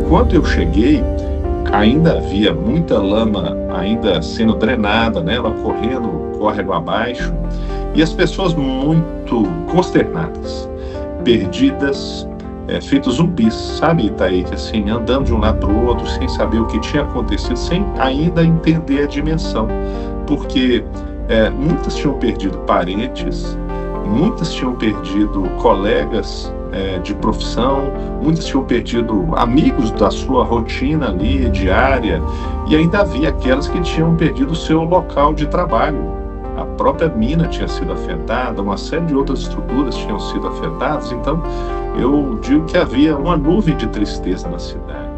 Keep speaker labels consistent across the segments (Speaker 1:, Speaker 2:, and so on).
Speaker 1: Quando eu cheguei, ainda havia muita lama ainda sendo drenada, né? Ela correndo córrego abaixo, e as pessoas muito consternadas, perdidas, feitos zumbis, sabe, Itaíque, assim, andando de um lado para o outro, sem saber o que tinha acontecido, sem ainda entender a dimensão, porque muitas tinham perdido parentes, muitas tinham perdido colegas de profissão, muitas tinham perdido amigos da sua rotina ali, diária, e ainda havia aquelas que tinham perdido o seu local de trabalho. A própria mina tinha sido afetada, uma série de outras estruturas tinham sido afetadas, então eu digo que havia uma nuvem de tristeza na cidade.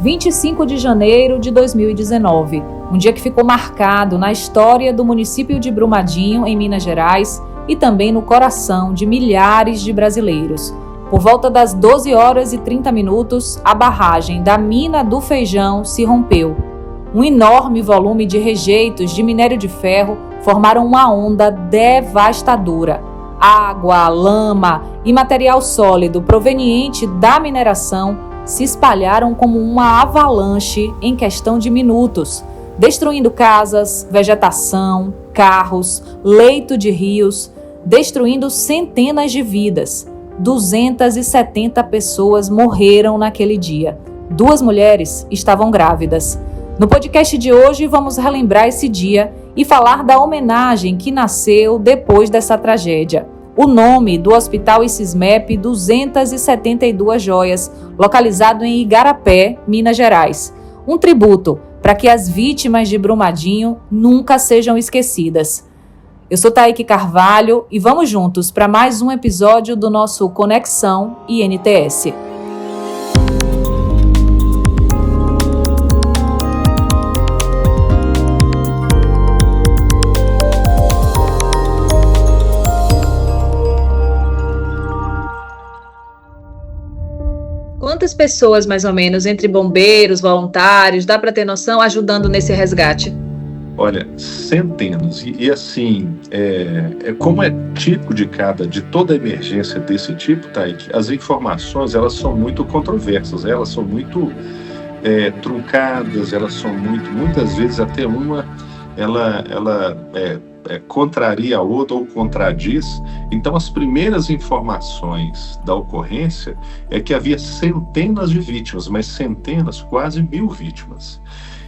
Speaker 2: 25 de janeiro de 2019, um dia que ficou marcado na história do município de Brumadinho, em Minas Gerais, e também no coração de milhares de brasileiros. Por volta das 12 horas e 30 minutos, a barragem da Mina do Feijão se rompeu. Um enorme volume de rejeitos de minério de ferro formaram uma onda devastadora. Água, lama e material sólido proveniente da mineração se espalharam como uma avalanche em questão de minutos, destruindo casas, vegetação, carros, leito de rios, destruindo centenas de vidas. 270 pessoas morreram naquele dia. 2 mulheres estavam grávidas. No podcast de hoje, vamos relembrar esse dia e falar da homenagem que nasceu depois dessa tragédia. O nome do Hospital ICISMEP 272 Joias, localizado em Igarapé, Minas Gerais. Um tributo para que as vítimas de Brumadinho nunca sejam esquecidas. Eu sou Taíque Carvalho e vamos juntos para mais um episódio do nosso Conexão INTS. Quantas pessoas, mais ou menos, entre bombeiros, voluntários, dá para ter noção, ajudando nesse resgate?
Speaker 1: Olha, centenas. E assim, como é típico de toda emergência desse tipo, Taíque, as informações, elas são muito controversas, elas são muito truncadas, elas são muitas vezes até uma, ela contraria a outra ou contradiz. Então, as primeiras informações da ocorrência é que havia centenas de vítimas, mas centenas, quase 1.000 vítimas.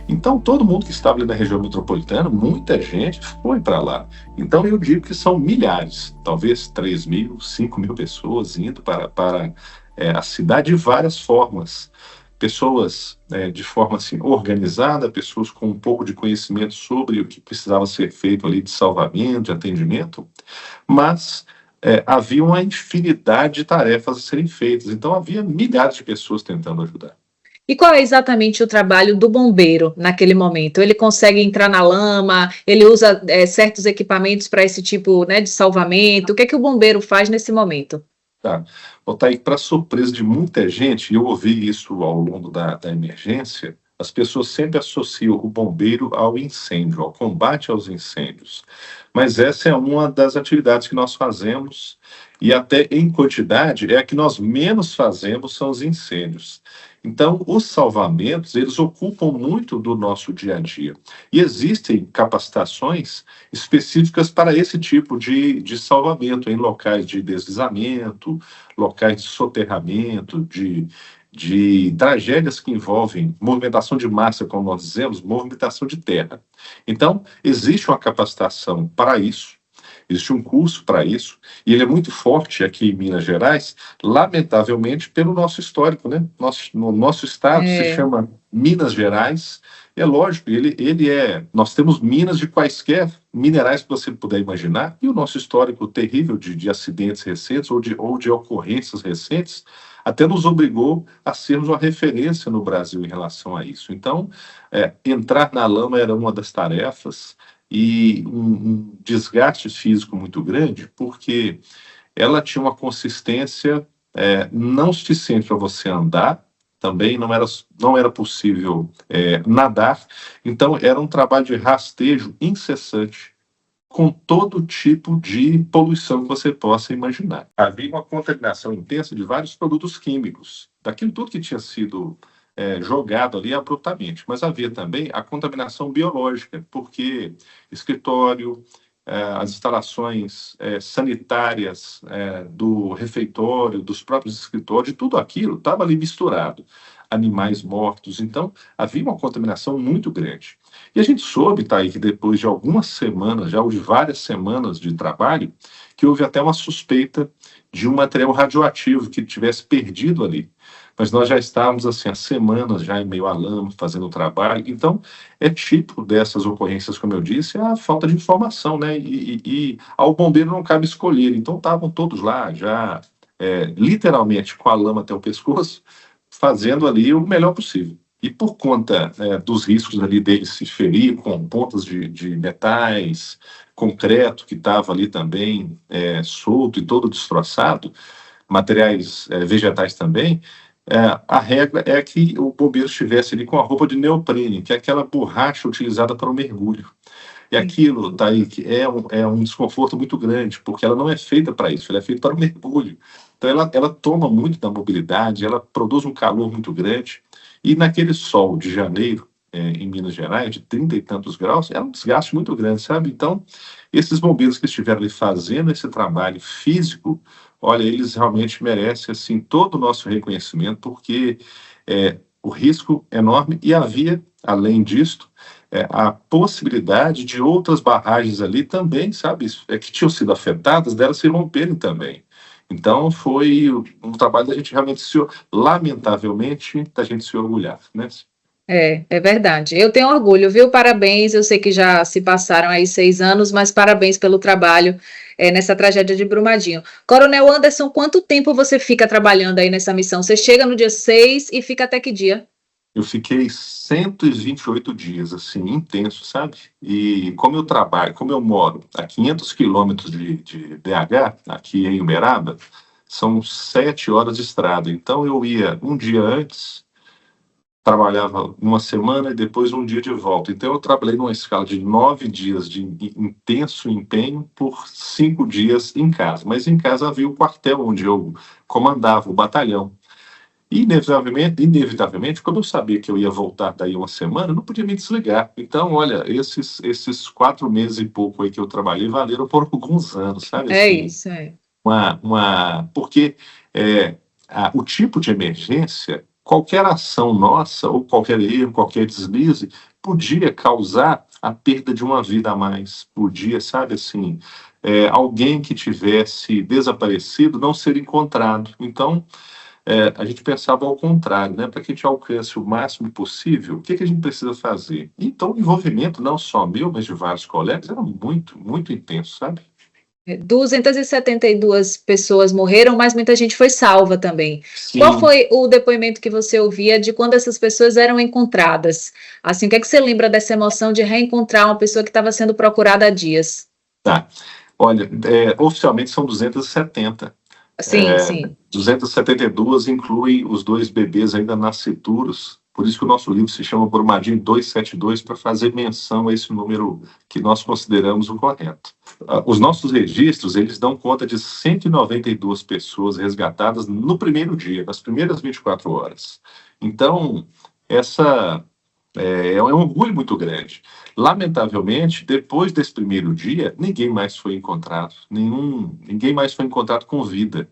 Speaker 1: Então, todo mundo que estava ali na região metropolitana, muita gente foi para lá. Então, eu digo que são milhares, talvez 3.000, 5.000 pessoas indo para a cidade de várias formas. Pessoas de forma assim, organizada, pessoas com um pouco de conhecimento sobre o que precisava ser feito ali de salvamento, de atendimento, mas havia uma infinidade de tarefas a serem feitas. Então, havia milhares de pessoas tentando ajudar.
Speaker 2: E qual é exatamente o trabalho do bombeiro naquele momento? Ele consegue entrar na lama? Ele usa certos equipamentos para esse tipo, de salvamento? O que é que o bombeiro faz nesse momento?
Speaker 1: Tá. Taíque, para surpresa de muita gente, e eu ouvi isso ao longo da emergência, as pessoas sempre associam o bombeiro ao incêndio, ao combate aos incêndios. Mas essa é uma das atividades que nós fazemos, e até em quantidade, é a que nós menos fazemos, são os incêndios. Então, os salvamentos, eles ocupam muito do nosso dia a dia. E existem capacitações específicas para esse tipo de salvamento, em locais de deslizamento, locais de soterramento, de tragédias que envolvem movimentação de massa, como nós dizemos, movimentação de terra. Então, existe uma capacitação para isso. Existe um curso para isso, e ele é muito forte aqui em Minas Gerais, lamentavelmente pelo nosso histórico, né? No nosso estado se chama Minas Gerais, é lógico, nós temos minas de quaisquer minerais que você puder imaginar, e o nosso histórico terrível de acidentes recentes ou de ocorrências recentes até nos obrigou a sermos uma referência no Brasil em relação a isso. Então, entrar na lama era uma das tarefas, e um desgaste físico muito grande, porque ela tinha uma consistência não suficiente para você andar, também não era possível nadar, então era um trabalho de rastejo incessante, com todo tipo de poluição que você possa imaginar. Havia uma contaminação intensa de vários produtos químicos, daquilo tudo que tinha sido jogado ali abruptamente. Mas havia também a contaminação biológica, porque escritório, as instalações sanitárias do refeitório, dos próprios escritórios, tudo aquilo estava ali misturado. Animais mortos. Então, havia uma contaminação muito grande. E a gente soube, Thaí, que depois de algumas semanas, já de várias semanas de trabalho, que houve até uma suspeita de um material radioativo que tivesse perdido ali. Mas nós já estávamos, assim, há semanas já em meio à lama, fazendo o trabalho. Então, é típico dessas ocorrências, como eu disse, a falta de informação, né? E ao bombeiro não cabe escolher. Então, estavam todos lá, já literalmente com a lama até o pescoço, fazendo ali o melhor possível. E por conta dos riscos ali dele se ferir com pontas de metais, concreto que estava ali também solto e todo destroçado, materiais vegetais também, a regra é que o bombeiro estivesse ali com a roupa de neoprene, que é aquela borracha utilizada para o mergulho. E aquilo, daí, que é um desconforto muito grande, porque ela não é feita para isso, ela é feita para o mergulho. Então, ela toma muito da mobilidade, ela produz um calor muito grande. E naquele sol de janeiro, em Minas Gerais, de 30 e tantos graus, é um desgaste muito grande, sabe? Então, esses bombeiros que estiveram ali fazendo esse trabalho físico, olha, eles realmente merecem, assim, todo o nosso reconhecimento, porque o risco é enorme e havia, além disto, a possibilidade de outras barragens ali também, sabe, que tinham sido afetadas, delas se romperem também. Então, foi um trabalho da gente realmente lamentavelmente, da gente se orgulhar, né?
Speaker 2: É verdade. Eu tenho orgulho, viu? Parabéns. Eu sei que já se passaram aí 6 anos, mas parabéns pelo trabalho nessa tragédia de Brumadinho. Coronel Anderson, quanto tempo você fica trabalhando aí nessa missão? Você chega no dia 6 e fica até que dia?
Speaker 1: Eu fiquei 128 dias, assim, intenso, sabe? E como eu trabalho, como eu moro a 500 quilômetros de BH, aqui em Uberaba, são 7 horas de estrada. Então eu ia um dia antes, trabalhava uma semana e depois um dia de volta. Então eu trabalhei numa escala de 9 dias de intenso empenho por 5 dias em casa. Mas em casa havia o quartel onde eu comandava o batalhão. E, inevitavelmente, quando eu sabia que eu ia voltar daí uma semana, eu não podia me desligar. Então, olha, esses 4 meses e pouco aí que eu trabalhei valeram por alguns anos, sabe?
Speaker 2: É
Speaker 1: Assim,
Speaker 2: isso, é.
Speaker 1: porque o tipo de emergência, qualquer ação nossa, ou qualquer erro, qualquer deslize, podia causar a perda de uma vida a mais. Podia, sabe, assim, alguém que tivesse desaparecido não ser encontrado. Então, a gente pensava ao contrário, né? Para que a gente alcance o máximo possível, o que a gente precisa fazer? Então, o envolvimento, não só meu, mas de vários colegas, era muito, muito intenso, sabe?
Speaker 2: 272 pessoas morreram, mas muita gente foi salva também. Qual
Speaker 1: Sim,
Speaker 2: foi o depoimento que você ouvia de quando essas pessoas eram encontradas? Assim, o que é que você lembra dessa emoção de reencontrar uma pessoa que estava sendo procurada há dias?
Speaker 1: tá. Olha, oficialmente são 270.
Speaker 2: Sim, sim.
Speaker 1: 272 inclui os 2 bebês ainda nascituros, por isso que o nosso livro se chama Brumadinho 272, para fazer menção a esse número que nós consideramos o correto. Os nossos registros, eles dão conta de 192 pessoas resgatadas no primeiro dia, nas primeiras 24 horas. Então, essa um orgulho muito grande. Lamentavelmente, depois desse primeiro dia, ninguém mais foi encontrado, ninguém mais foi encontrado com vida.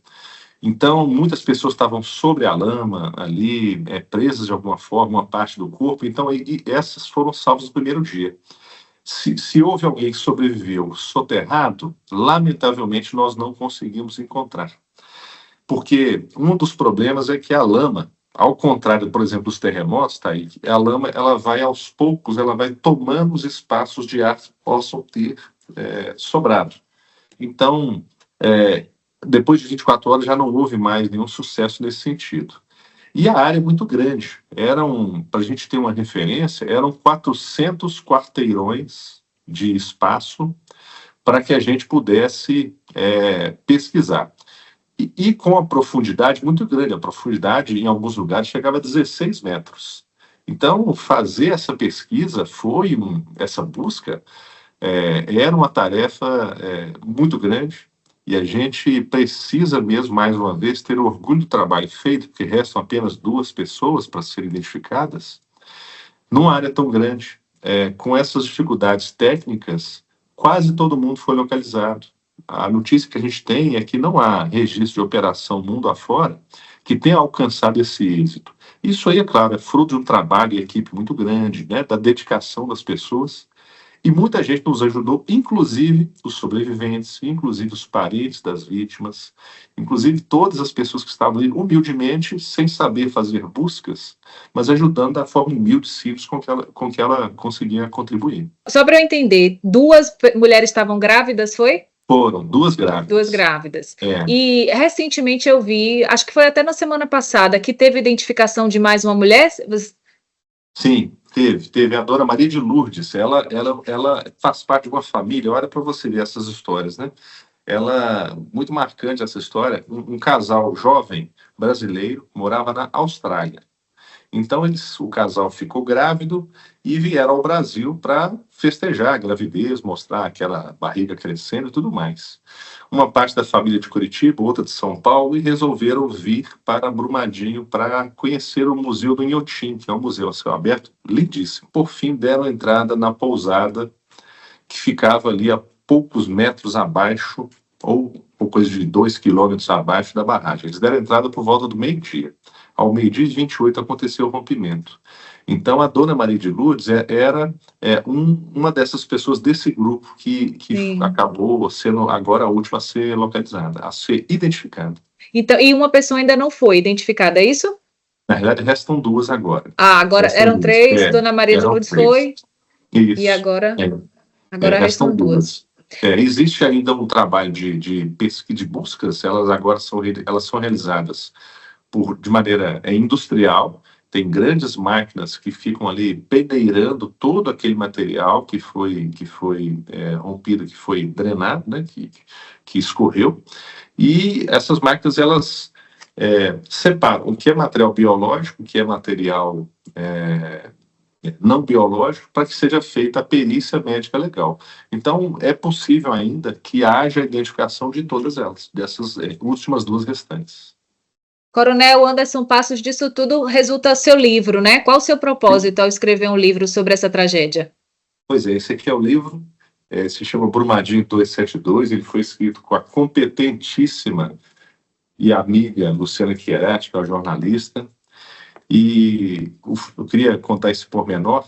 Speaker 1: Então, muitas pessoas estavam sobre a lama ali, presas de alguma forma, uma parte do corpo. Então, essas foram salvas no primeiro dia. Se houve alguém que sobreviveu soterrado, lamentavelmente nós não conseguimos encontrar. Porque um dos problemas é que a lama, ao contrário, por exemplo, dos terremotos, tá aí, a lama ela vai aos poucos, ela vai tomando os espaços de ar que possam ter sobrado. Então, depois de 24 horas já não houve mais nenhum sucesso nesse sentido. E a área é muito grande. Para a gente ter uma referência, eram 400 quarteirões de espaço para que a gente pudesse pesquisar. E com a profundidade muito grande. A profundidade, em alguns lugares, chegava a 16 metros. Então, fazer essa pesquisa essa busca, Era uma tarefa muito grande, e a gente precisa mesmo, mais uma vez, ter orgulho do trabalho feito, porque restam apenas 2 pessoas para serem identificadas, numa área tão grande, com essas dificuldades técnicas. Quase todo mundo foi localizado. A notícia que a gente tem é que não há registro de operação mundo afora que tenha alcançado esse êxito. Isso aí, é claro, é fruto de um trabalho em equipe muito grande, né, da dedicação das pessoas, e muita gente nos ajudou, inclusive os sobreviventes, inclusive os parentes das vítimas, inclusive todas as pessoas que estavam ali humildemente, sem saber fazer buscas, mas ajudando da forma humilde, simples, com que ela conseguia contribuir.
Speaker 2: Só para eu entender, mulheres estavam grávidas, foi?
Speaker 1: Foram 2 grávidas.
Speaker 2: 2 grávidas.
Speaker 1: É.
Speaker 2: E recentemente eu vi, acho que foi até na semana passada, que teve identificação de mais uma mulher.
Speaker 1: Sim, teve a dona Maria de Lourdes. Ela faz parte de uma família. Olha para você ver essas histórias, né? Muito marcante essa história. Um casal jovem brasileiro morava na Austrália. Então o casal ficou grávido e vieram ao Brasil para festejar a gravidez, mostrar aquela barriga crescendo e tudo mais. Uma parte da família de Curitiba, outra de São Paulo, e resolveram vir para Brumadinho para conhecer o Museu do Inhotim, que é um museu a céu aberto lindíssimo. Por fim, deram entrada na pousada, que ficava ali a poucos metros abaixo, ou coisa de 2 quilômetros abaixo da barragem. Eles deram entrada por volta do meio-dia. Ao meio-dia e 28 aconteceu o rompimento. Então, a dona Maria de Lourdes era uma dessas pessoas desse grupo que acabou sendo agora a última a ser localizada, a ser identificada.
Speaker 2: Então, e uma pessoa ainda não foi identificada, é isso?
Speaker 1: Na realidade, restam 2 agora.
Speaker 2: Agora
Speaker 1: restam
Speaker 2: eram
Speaker 1: 2.
Speaker 2: 3, dona Maria de Lourdes
Speaker 1: 3.
Speaker 2: foi,
Speaker 1: Isso.
Speaker 2: E agora restam 2.
Speaker 1: Existe ainda um trabalho de pesquisa, de buscas, elas agora são realizadas de maneira industrial. Tem grandes máquinas que ficam ali peneirando todo aquele material que foi rompido, que foi drenado, né, que escorreu. E essas máquinas, elas separam o que é material biológico, o que é material não biológico, para que seja feita a perícia médica legal. Então, é possível ainda que haja a identificação de todas elas, dessas últimas 2 restantes.
Speaker 2: Coronel Anderson Passos, disso tudo resulta seu livro, né? Qual o seu propósito ao escrever um livro sobre essa tragédia?
Speaker 1: Pois é, esse aqui é o livro, se chama Brumadinho 272, ele foi escrito com a competentíssima e amiga Luciana Chiarati, que é uma jornalista, e eu queria contar esse pormenor.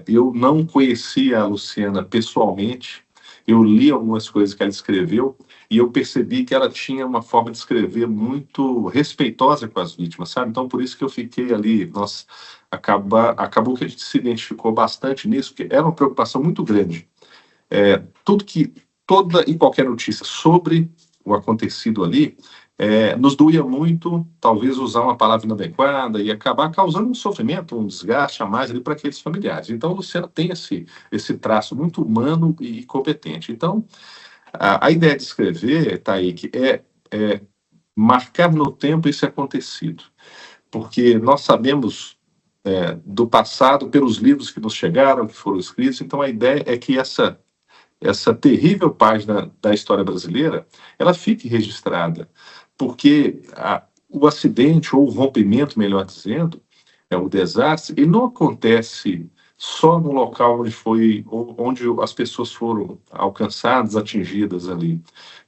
Speaker 1: Eu não conhecia a Luciana pessoalmente, eu li algumas coisas que ela escreveu e eu percebi que ela tinha uma forma de escrever muito respeitosa com as vítimas, sabe? Então, por isso que eu fiquei ali, acabou que a gente se identificou bastante nisso, porque era uma preocupação muito grande. Toda e qualquer notícia sobre o acontecido ali, nos doía muito, talvez usar uma palavra inadequada e acabar causando um sofrimento, um desgaste a mais ali para aqueles familiares. Então, a Luciana tem esse traço muito humano e competente. Então, a ideia de escrever, Taíque, é marcar no tempo esse acontecido, porque nós sabemos do passado pelos livros que nos chegaram, que foram escritos. Então, a ideia é que essa terrível página da história brasileira, ela fique registrada, porque o acidente, ou o rompimento, melhor dizendo, o desastre, ele não acontece só no local onde as pessoas foram alcançadas, atingidas ali.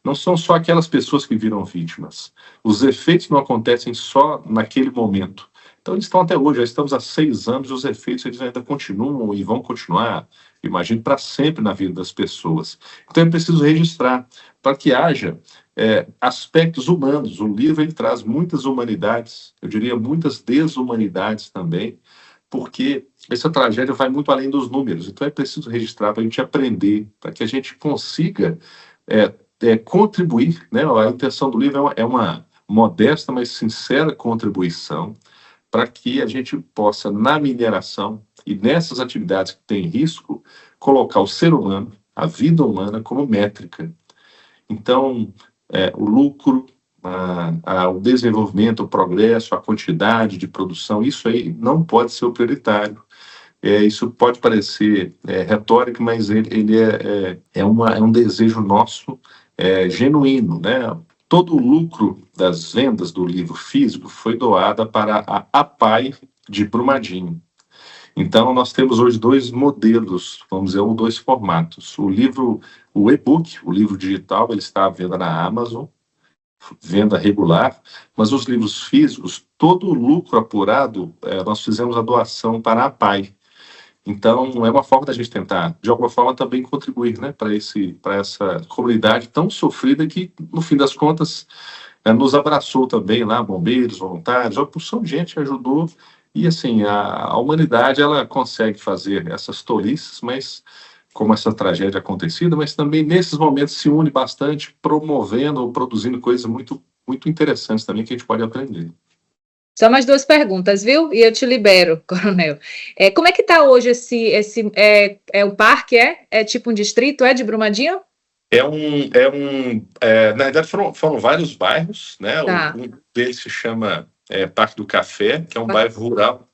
Speaker 1: Não são só aquelas pessoas que viram vítimas. Os efeitos não acontecem só naquele momento. Então, eles estão até hoje, já estamos há 6 anos, os efeitos eles ainda continuam e vão continuar, imagino, para sempre na vida das pessoas. Então, é preciso registrar, para que haja aspectos humanos. O livro ele traz muitas humanidades, eu diria muitas desumanidades também, porque essa tragédia vai muito além dos números. Então, é preciso registrar para a gente aprender, para que a gente consiga contribuir, né? A intenção do livro é uma modesta, mas sincera contribuição para que a gente possa, na mineração e nessas atividades que têm risco, colocar o ser humano, a vida humana, como métrica. Então, o lucro, o desenvolvimento, o progresso, a quantidade de produção, isso aí não pode ser o prioritário. Isso pode parecer retórico, mas ele é um desejo nosso genuíno, né? Todo o lucro das vendas do livro físico foi doada para a APAI de Brumadinho. Então, nós temos hoje dois modelos, vamos dizer, ou dois formatos. O e-book, o livro digital, ele está à venda na Amazon, venda regular, mas os livros físicos, todo o lucro apurado, nós fizemos a doação para a APAI. Então, é uma forma da gente tentar, de alguma forma, também contribuir, né, para essa comunidade tão sofrida que, no fim das contas, nos abraçou também lá, bombeiros, voluntários, uma porção de gente ajudou. E, assim, a humanidade, ela consegue fazer essas tolices, mas como essa tragédia acontecida, mas também, nesses momentos, se une bastante, promovendo ou produzindo coisas muito, muito interessantes também que a gente pode aprender.
Speaker 2: Só mais duas perguntas, viu? E eu te libero, Coronel. Como é que está hoje o parque? É tipo um distrito, de Brumadinho?
Speaker 1: Na verdade, foram vários bairros, né?
Speaker 2: Tá.
Speaker 1: Um deles se chama Parque do Café, que é um bairro rural.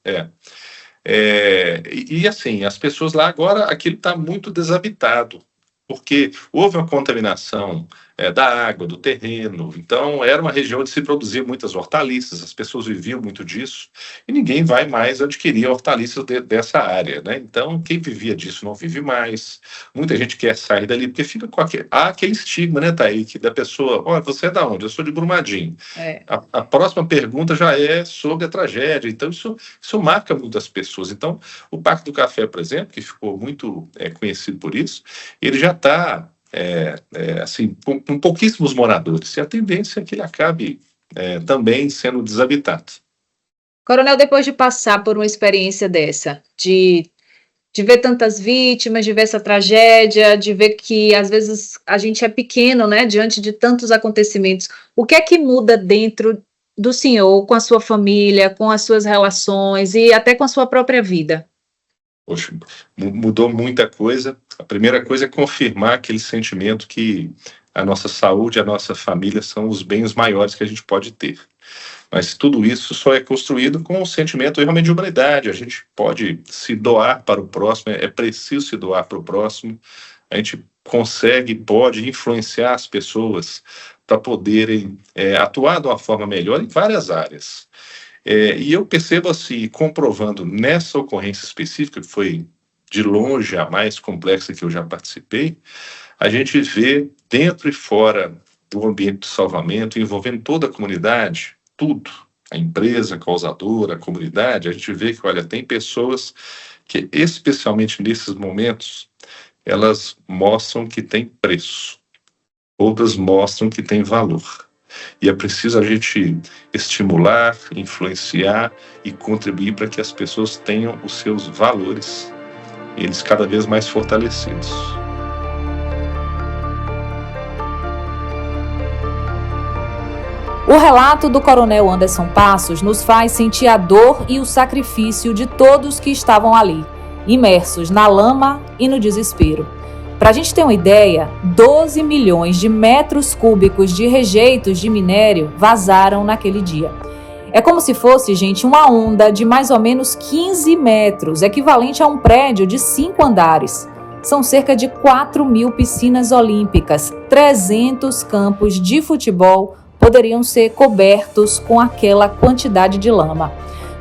Speaker 1: E assim, as pessoas lá agora, aquilo está muito desabitado, porque houve uma contaminação da água, do terreno. Então, era uma região onde se produzia muitas hortaliças, as pessoas viviam muito disso, e ninguém vai mais adquirir hortaliças dessa área, né? Então, quem vivia disso não vive mais. Muita gente quer sair dali, porque fica com aquele estigma, né, Thaí, da pessoa, olha, você é da onde? Eu sou de Brumadinho. A próxima pergunta já é sobre a tragédia, então isso marca muitas pessoas. Então, o Parque do Café, por exemplo, que ficou muito conhecido por isso, ele já está assim, com pouquíssimos moradores, e a tendência é que ele acabe também sendo desabitado.
Speaker 2: Coronel, depois de passar por uma experiência dessa, de ver tantas vítimas, de ver essa tragédia, de ver que às vezes a gente é pequeno, né, diante de tantos acontecimentos, o que é que muda dentro do senhor, com a sua família, com as suas relações e até com a sua própria vida?
Speaker 1: Poxa, mudou muita coisa. A primeira coisa é confirmar aquele sentimento que a nossa saúde, a nossa família são os bens maiores que a gente pode ter. Mas tudo isso só é construído com um sentimento realmente de humanidade. A gente pode se doar para o próximo, é preciso se doar para o próximo. A gente pode influenciar as pessoas para poderem atuar de uma forma melhor em várias áreas. E eu percebo assim, comprovando nessa ocorrência específica, que foi de longe a mais complexa que eu já participei, a gente vê dentro e fora do ambiente de salvamento, envolvendo toda a comunidade, tudo, a empresa, a causadora, a comunidade, a gente vê que, olha, tem pessoas que, especialmente nesses momentos, elas mostram que tem preço, outras mostram que tem valor. E é preciso a gente estimular, influenciar e contribuir para que as pessoas tenham os seus valores, eles cada vez mais fortalecidos.
Speaker 2: O relato do Coronel Anderson Passos nos faz sentir a dor e o sacrifício de todos que estavam ali, imersos na lama e no desespero. Para a gente ter uma ideia, 12 milhões de metros cúbicos de rejeitos de minério vazaram naquele dia. É como se fosse, gente, uma onda de mais ou menos 15 metros, equivalente a um prédio de 5 andares. São cerca de 4.000 piscinas olímpicas, 300 campos de futebol poderiam ser cobertos com aquela quantidade de lama.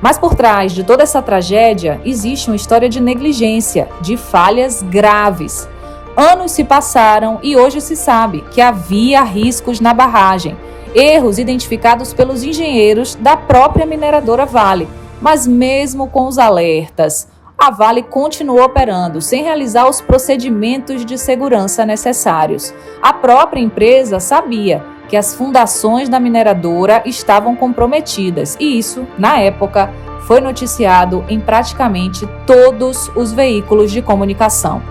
Speaker 2: Mas por trás de toda essa tragédia, existe uma história de negligência, de falhas graves. Anos se passaram e hoje se sabe que havia riscos na barragem, erros identificados pelos engenheiros da própria mineradora Vale. Mas mesmo com os alertas, a Vale continuou operando sem realizar os procedimentos de segurança necessários. A própria empresa sabia que as fundações da mineradora estavam comprometidas e isso, na época, foi noticiado em praticamente todos os veículos de comunicação.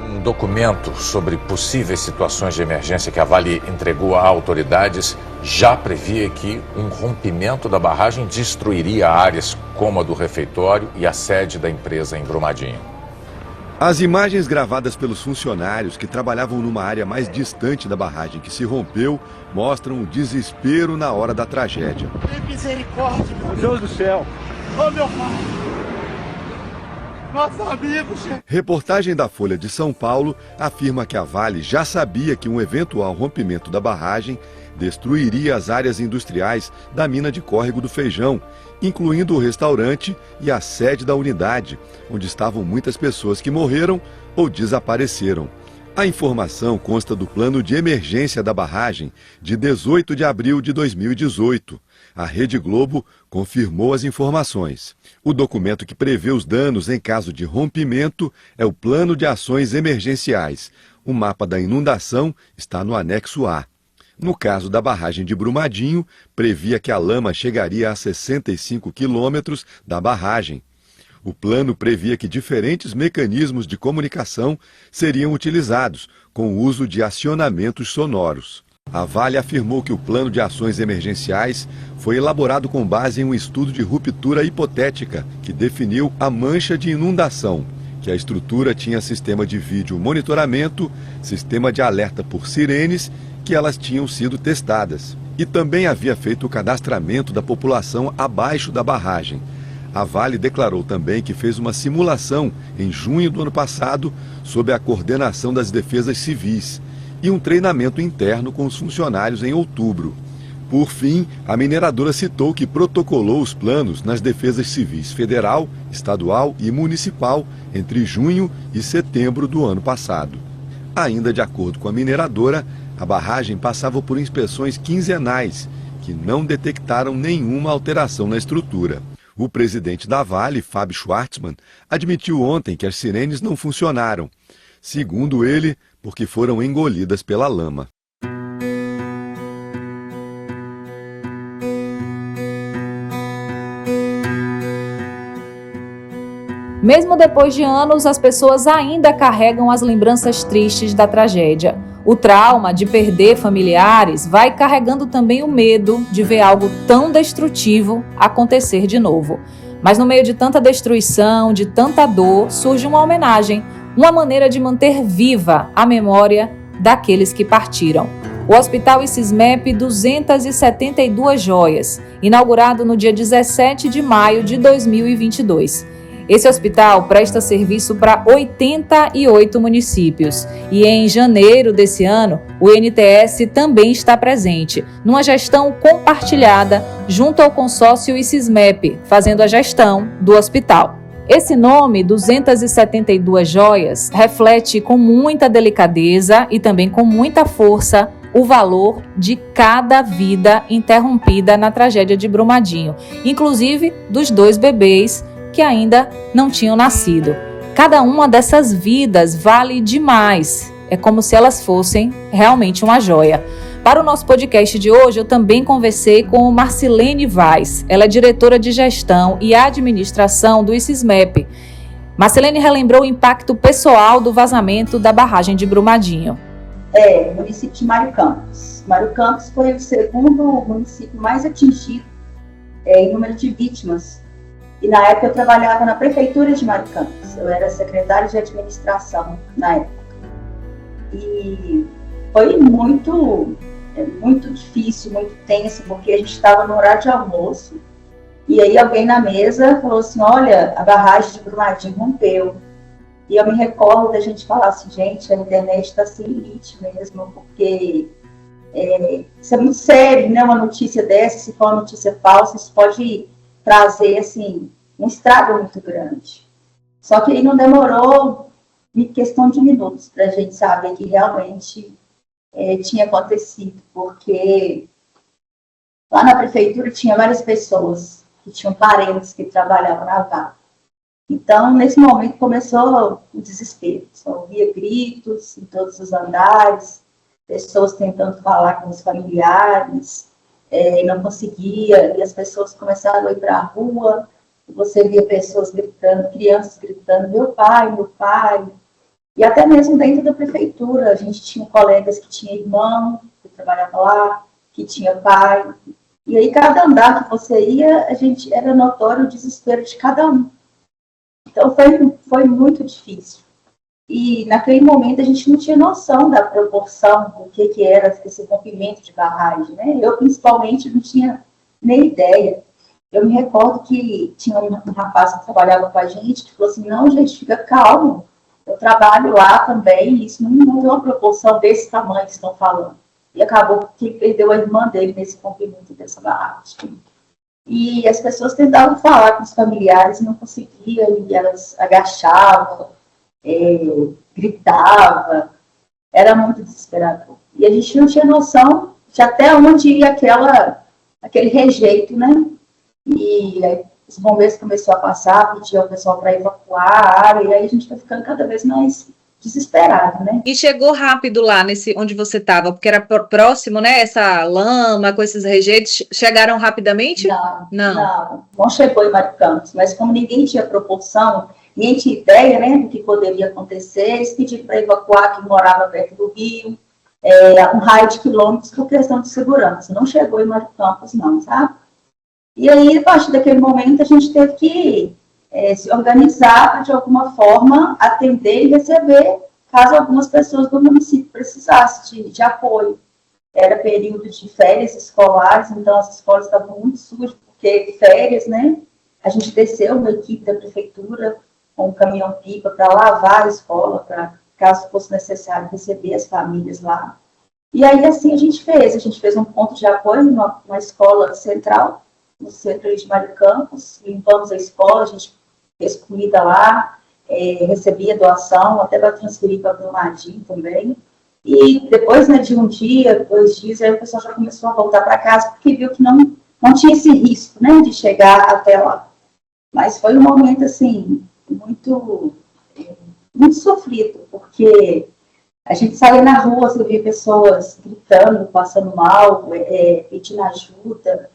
Speaker 3: Um documento sobre possíveis situações de emergência que a Vale entregou a autoridades já previa que um rompimento da barragem destruiria áreas como a do refeitório e a sede da empresa em Brumadinho.
Speaker 4: As imagens gravadas pelos funcionários que trabalhavam numa área mais distante da barragem que se rompeu mostram o desespero na hora da tragédia.
Speaker 5: Misericórdia, meu Deus do céu! Oh, meu pai! Nosso amigo, chefe.
Speaker 4: Reportagem da Folha de São Paulo afirma que a Vale já sabia que um eventual rompimento da barragem destruiria as áreas industriais da mina de Córrego do Feijão, incluindo o restaurante e a sede da unidade, onde estavam muitas pessoas que morreram ou desapareceram. A informação consta do plano de emergência da barragem de 18 de abril de 2018. A Rede Globo confirmou as informações. O documento que prevê os danos em caso de rompimento é o Plano de Ações Emergenciais. O mapa da inundação está no anexo A. No caso da barragem de Brumadinho, previa que a lama chegaria a 65 quilômetros da barragem. O plano previa que diferentes mecanismos de comunicação seriam utilizados, com o uso de acionamentos sonoros. A Vale afirmou que o plano de ações emergenciais foi elaborado com base em um estudo de ruptura hipotética que definiu a mancha de inundação, que a estrutura tinha sistema de vídeo monitoramento, sistema de alerta por sirenes, que elas tinham sido testadas. E também havia feito o cadastramento da população abaixo da barragem. A Vale declarou também que fez uma simulação em junho do ano passado sob a coordenação das defesas civis e um treinamento interno com os funcionários em outubro. Por fim, a mineradora citou que protocolou os planos nas defesas civis federal, estadual e municipal entre junho e setembro do ano passado. Ainda de acordo com a mineradora, a barragem passava por inspeções quinzenais, que não detectaram nenhuma alteração na estrutura. O presidente da Vale, Fábio Schwartzman, admitiu ontem que as sirenes não funcionaram. Segundo ele, porque foram engolidas pela lama.
Speaker 2: Mesmo depois de anos, as pessoas ainda carregam as lembranças tristes da tragédia. O trauma de perder familiares vai carregando também o medo de ver algo tão destrutivo acontecer de novo. Mas no meio de tanta destruição, de tanta dor, surge uma homenagem, uma maneira de manter viva a memória daqueles que partiram. O Hospital ICISMEP 272 Joias, inaugurado no dia 17 de maio de 2022. Esse hospital presta serviço para 88 municípios e em janeiro desse ano, o INTS também está presente, numa gestão compartilhada junto ao consórcio ICISMEP, fazendo a gestão do hospital. Esse nome, 272 Joias, reflete com muita delicadeza e também com muita força o valor de cada vida interrompida na tragédia de Brumadinho, inclusive dos 2 bebês que ainda não tinham nascido. Cada uma dessas vidas vale demais. É como se elas fossem realmente uma joia. Para o nosso podcast de hoje, eu também conversei com Marcilene Vaz. Ela é diretora de gestão e administração do ICISMEP. Marcilene relembrou o impacto pessoal do vazamento da barragem de Brumadinho.
Speaker 6: Município de Mário Campos. Mário Campos foi o segundo município mais atingido em número de vítimas. E na época eu trabalhava na prefeitura de Mário Campos. Eu era secretária de administração na época. E foi muito difícil, muito tenso, porque a gente estava no horário de almoço. E aí alguém na mesa falou assim, olha, a barragem de Brumadinho rompeu. E eu me recordo da gente falar assim, gente, a internet está sem limite mesmo, porque isso é muito sério, né? Uma notícia dessa, se for uma notícia falsa, isso pode trazer, assim, um estrago muito grande. Só que aí não demorou questão de minutos para a gente saber que realmente tinha acontecido, porque lá na prefeitura tinha várias pessoas que tinham parentes que trabalhavam na Vale. Então, nesse momento, começou o desespero. Só ouvia gritos em todos os andares, pessoas tentando falar com os familiares, não conseguia, e as pessoas começaram a ir para a rua, você via pessoas gritando, crianças gritando, meu pai, e até mesmo dentro da prefeitura, a gente tinha colegas que tinha irmão, que trabalhava lá, que tinha pai, e aí cada andar que você ia, era notório o desespero de cada um. Então foi muito difícil. E naquele momento a gente não tinha noção da proporção do que era esse rompimento de barragem, né? Eu, principalmente, não tinha nem ideia. Eu me recordo que tinha um rapaz que trabalhava com a gente, que falou assim, não, gente, fica calmo, eu trabalho lá também, isso não é uma proporção desse tamanho que estão falando. E acabou que ele perdeu a irmã dele nesse rompimento dessa barragem. E as pessoas tentavam falar com os familiares e não conseguiam, e elas agachavam, gritavam, era muito desesperador. E a gente não tinha noção de até onde ia aquele rejeito, né? E aí os bombeiros começaram a passar, pediam o pessoal para evacuar a área, e aí a gente vai ficando cada vez mais desesperado, né?
Speaker 2: E chegou rápido lá, onde você estava, porque era próximo, né? Essa lama, com esses rejeitos, chegaram rapidamente?
Speaker 6: Não chegou em Mário Campos, mas como ninguém tinha proporção, ninguém tinha ideia, né, do que poderia acontecer, eles pediram para evacuar quem morava perto do rio, um raio de quilômetros por questão de segurança. Não chegou em Mário Campos, não, sabe? E aí, a partir daquele momento, a gente teve que se organizar para, de alguma forma, atender e receber, caso algumas pessoas do município precisassem de apoio. Era período de férias escolares, então as escolas estavam muito sujas, porque férias, né? A gente desceu uma equipe da prefeitura com um caminhão-pipa para lavar a escola, para, caso fosse necessário, receber as famílias lá. E aí, assim, a gente fez um ponto de apoio numa escola central, no centro de Mário Campos, limpamos a escola, a gente fez comida lá, recebia doação, até para transferir para Brumadinho também. E depois, né, de um dia, 2 dias, aí o pessoal já começou a voltar para casa, porque viu que não tinha esse risco, né, de chegar até lá. Mas foi um momento, assim, muito sofrido, porque a gente saía na rua, você via pessoas gritando, passando mal, pedindo ajuda.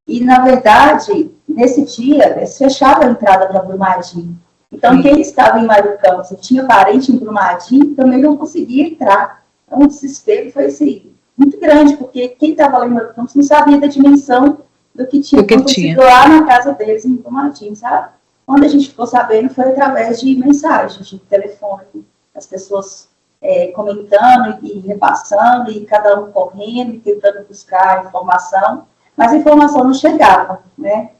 Speaker 6: E, na verdade, nesse dia, eles fecharam a entrada para Brumadinho. Então, quem estava em Mário Campos e tinha parente em Brumadinho, também não conseguia entrar. Então, o desespero foi, assim, muito grande, porque quem estava lá em Mário Campos não sabia da dimensão do que tinha acontecido lá na casa deles em Brumadinho, sabe? Quando a gente ficou sabendo, foi através de mensagens, de telefone, as pessoas comentando e repassando, e cada um correndo e tentando buscar informação. Mas a informação não chegava, né?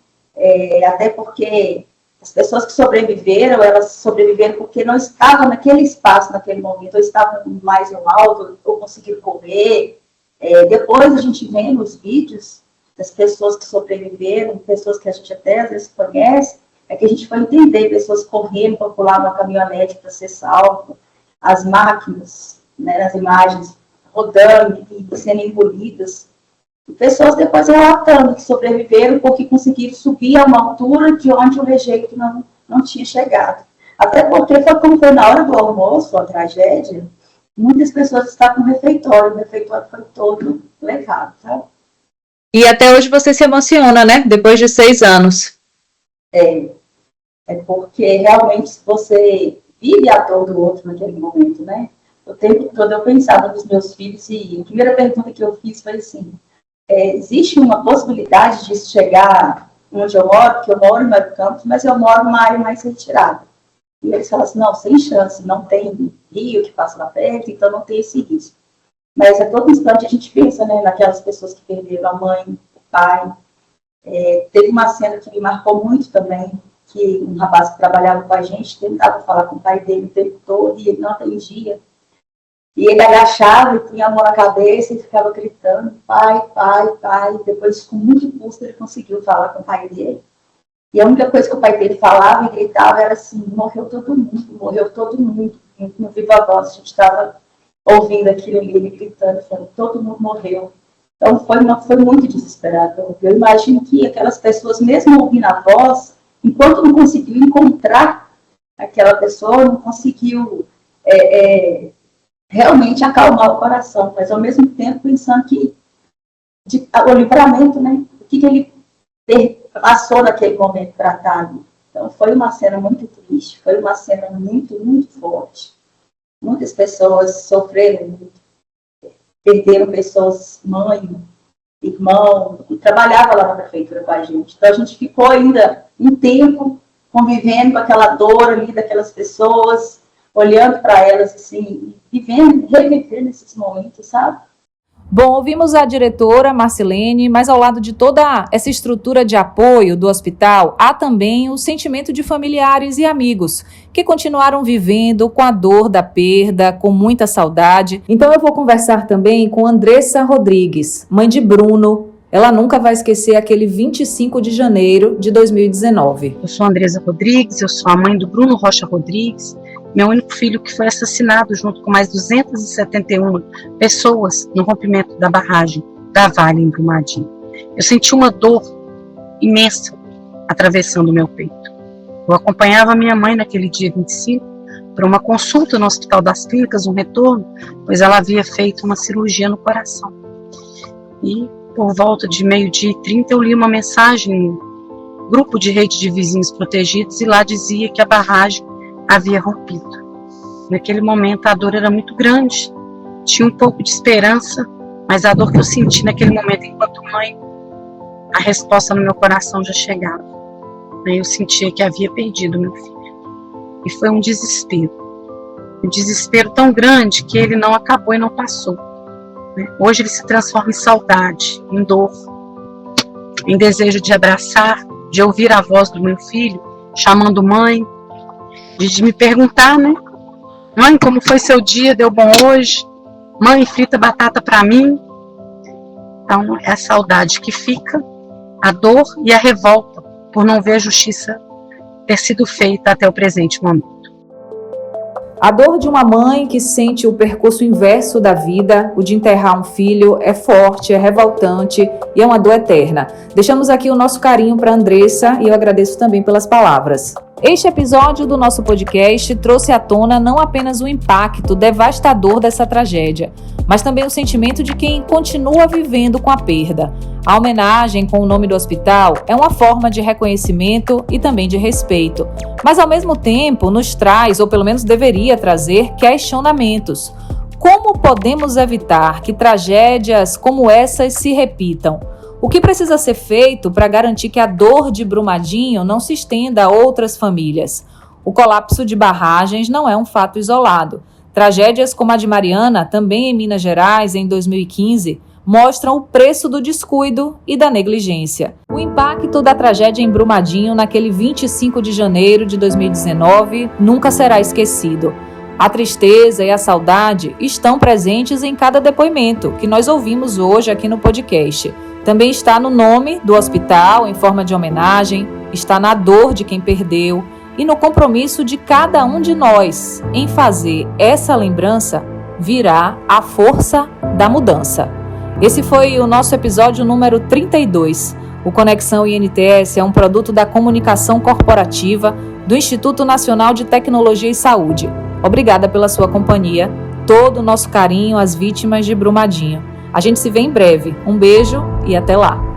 Speaker 6: Até porque as pessoas que sobreviveram, elas sobreviveram porque não estavam naquele espaço, naquele momento, ou estavam mais no alto, ou conseguiram correr. Depois a gente vê nos vídeos das pessoas que sobreviveram, pessoas que a gente até às vezes conhece, que a gente foi entender pessoas correndo para pular uma caminhonete para ser salvo, as máquinas, né, nas imagens, rodando e sendo engolidas. Pessoas depois relatando que sobreviveram porque conseguiram subir a uma altura de onde o rejeito não tinha chegado. Até porque como foi na hora do almoço, a tragédia, muitas pessoas estavam no refeitório, o refeitório foi todo levado, sabe?
Speaker 2: E até hoje você se emociona, né? Depois de 6 anos.
Speaker 6: Porque realmente você vive a dor do outro naquele momento, né? O tempo todo eu pensava nos meus filhos e a primeira pergunta que eu fiz foi assim, existe uma possibilidade de chegar onde eu moro, porque eu moro em Mário Campos, mas eu moro numa área mais retirada. E eles falam assim, não, sem chance, não tem rio que passa lá perto, então não tem esse risco. Mas a todo instante a gente pensa, né, naquelas pessoas que perderam a mãe, o pai. Teve uma cena que me marcou muito também, que um rapaz que trabalhava com a gente tentava falar com o pai dele o tempo todo e ele não atendia. E ele agachava e punha a mão na cabeça e ficava gritando, pai, pai, pai. Depois, com muito custo, ele conseguiu falar com o pai dele. E a única coisa que o pai dele falava e gritava era assim, morreu todo mundo, morreu todo mundo. No viva voz, a gente estava ouvindo aquilo ali, ele gritando, falando, todo mundo morreu. Então, foi muito desesperador. Eu imagino que aquelas pessoas, mesmo ouvindo a voz, enquanto não conseguiu encontrar aquela pessoa, não conseguiu realmente acalmar o coração, mas ao mesmo tempo pensando que o livramento, né? O que ele passou naquele momento para estar ali. Então foi uma cena muito triste, foi uma cena muito, muito forte. Muitas pessoas sofreram muito, perderam pessoas, mãe, irmão, e trabalhava lá na prefeitura com a gente. Então a gente ficou ainda um tempo convivendo com aquela dor ali daquelas pessoas, olhando para elas assim, revivendo esses momentos, sabe?
Speaker 2: Bom, ouvimos a diretora Marcilene, mas ao lado de toda essa estrutura de apoio do hospital, há também o sentimento de familiares e amigos que continuaram vivendo com a dor da perda, com muita saudade. Então eu vou conversar também com Andressa Rodrigues, mãe de Bruno. Ela nunca vai esquecer aquele 25 de janeiro de 2019.
Speaker 5: Eu sou Andressa Rodrigues, eu sou a mãe do Bruno Rocha Rodrigues, meu único filho que foi assassinado junto com mais 271 pessoas no rompimento da barragem da Vale em Brumadinho. Eu senti uma dor imensa atravessando o meu peito. Eu acompanhava minha mãe naquele dia 25 para uma consulta no Hospital das Clínicas, um retorno, pois ela havia feito uma cirurgia no coração. E por volta de 12h30 eu li uma mensagem no grupo de rede de vizinhos protegidos e lá dizia que a barragem havia rompido. Naquele momento a dor era muito grande, tinha um pouco de esperança, mas a dor que eu senti naquele momento enquanto mãe, a resposta no meu coração já chegava. Eu sentia que havia perdido meu filho. E foi um desespero tão grande que ele não acabou e não passou. Hoje ele se transforma em saudade, em dor, em desejo de abraçar, de ouvir a voz do meu filho, chamando mãe, de me perguntar, mãe, como foi seu dia, deu bom hoje? Mãe, frita batata pra mim? Então é a saudade que fica, a dor e a revolta por não ver a justiça ter sido feita até o presente momento.
Speaker 2: A dor de uma mãe que sente o percurso inverso da vida, o de enterrar um filho, é forte, é revoltante e é uma dor eterna. Deixamos aqui o nosso carinho para Andressa e eu agradeço também pelas palavras. Este episódio do nosso podcast trouxe à tona não apenas o impacto devastador dessa tragédia, mas também o sentimento de quem continua vivendo com a perda. A homenagem com o nome do hospital é uma forma de reconhecimento e também de respeito, mas ao mesmo tempo nos traz, ou pelo menos deveria trazer, questionamentos. Como podemos evitar que tragédias como essas se repitam? O que precisa ser feito para garantir que a dor de Brumadinho não se estenda a outras famílias? O colapso de barragens não é um fato isolado. Tragédias como a de Mariana, também em Minas Gerais, em 2015, mostram o preço do descuido e da negligência. O impacto da tragédia em Brumadinho naquele 25 de janeiro de 2019 nunca será esquecido. A tristeza e a saudade estão presentes em cada depoimento que nós ouvimos hoje aqui no podcast. Também está no nome do hospital, em forma de homenagem, está na dor de quem perdeu e no compromisso de cada um de nós em fazer essa lembrança virar a força da mudança. Esse foi o nosso episódio número 32. O Conexão INTS é um produto da comunicação corporativa do Instituto Nacional de Tecnologia e Saúde. Obrigada pela sua companhia, todo o nosso carinho às vítimas de Brumadinho. A gente se vê em breve. Um beijo e até lá!